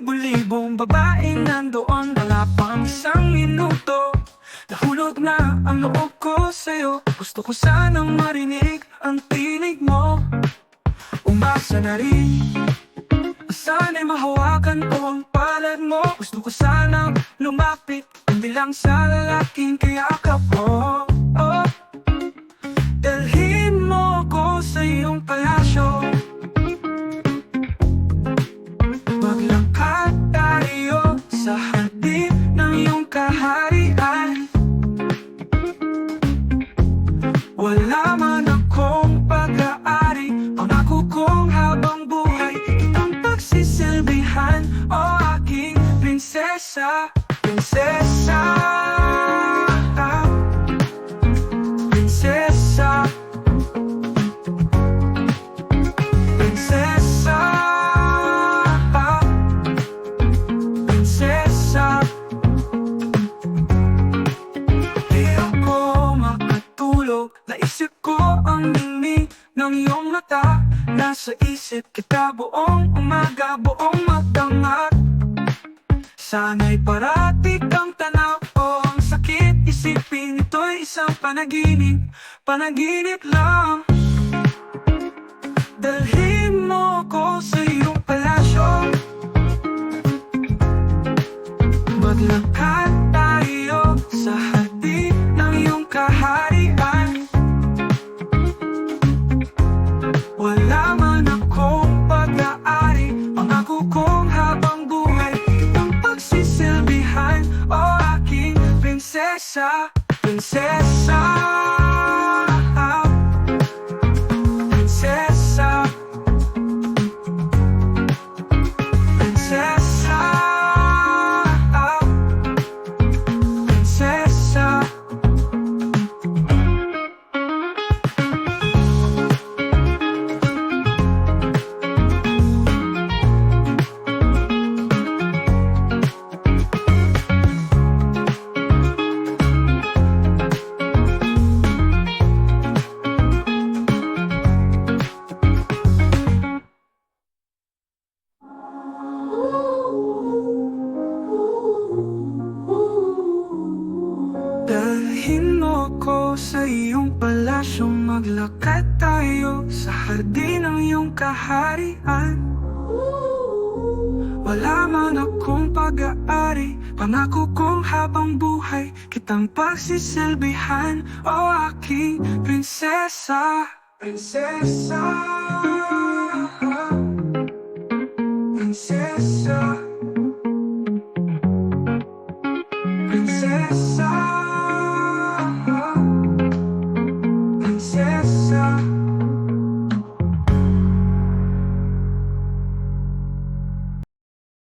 libo-libong babaeng nandoon, wala pang isang minuto. Nahulog na ang loob ko sa'yo. Gusto ko sanang marinig ang tinig mo. Umasa na rin, sana'y mahawakan ko ang palad mo. Gusto ko sanang lumapit, bilang sa lalaking kayakap mo. Oh, dalhin mo ko sa iyong palasyo. Maglakad tayo sa hardin ng iyong kaharian. Wala man akong pag-aari, pangako kong habang buhay kitang pagsisilbihan. O aking prinsesa, prinsesa, prinsesa, prinsesa, prinsesa. Di ako makatulog, naisip ko ang dingding ng iyong mata. Nasa isip kita buong umaga, buong magdangat. Sana'y parati kang tanaw o ang sakit isipin ito'y isang panaginip, panaginip lang. Dalhin mo ko sa iyong palasyo. Maglakad tayo sa hardin ng iyong kaharian. Wala man akong pag-aari, pangako kong habang buhay kitang pagsisilbihan. O aking prinsesa, prinsesa, prinsesa, prinsesa, prinsesa. Dalhin mo ko sa iyong palasyo. Maglakad tayo sa hardin ng iyong kaharian. Wala man akong pag-aari, pangako kong habang buhay kitang pagsisilbihan. O aking prinsesa, prinsesa, prinsesa, prinsesa.